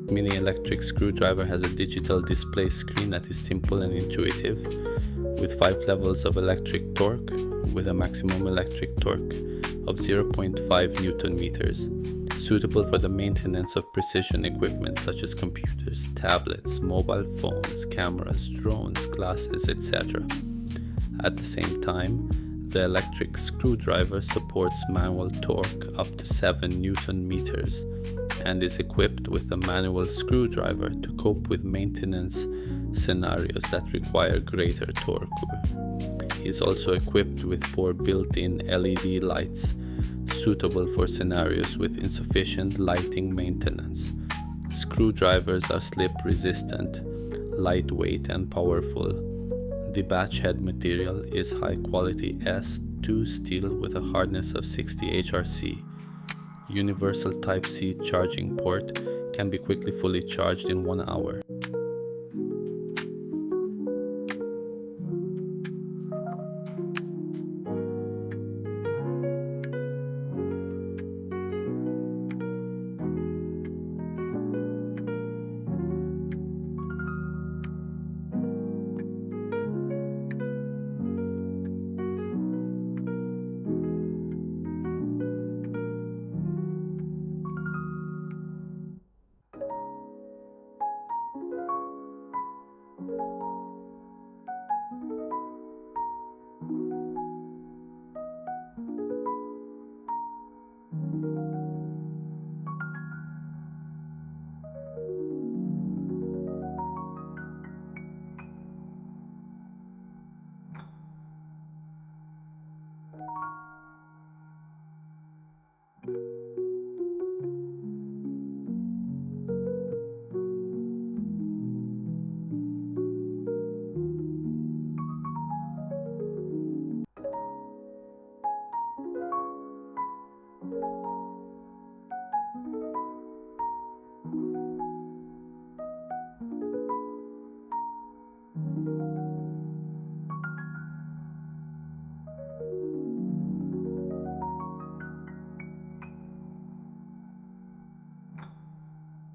Mini electric screwdriver has a digital display screen that is simple and intuitive, with 5 levels of electric torque, with a maximum electric torque of 0.5 Newton meters, suitable for the maintenance of precision equipment such as computers, tablets, mobile phones, cameras, drones, glasses, etc. At the same time, the electric screwdriver supports manual torque up to 7 Newton meters and is equipped with a manual screwdriver to cope with maintenance scenarios that require greater torque. It is also equipped with 4 built-in LED lights, suitable for scenarios with insufficient lighting maintenance. Screwdrivers are slip-resistant, lightweight and powerful. The batch head material is high-quality S2 steel with a hardness of 60 HRC. Universal Type-C charging port can be quickly fully charged in 1 hour.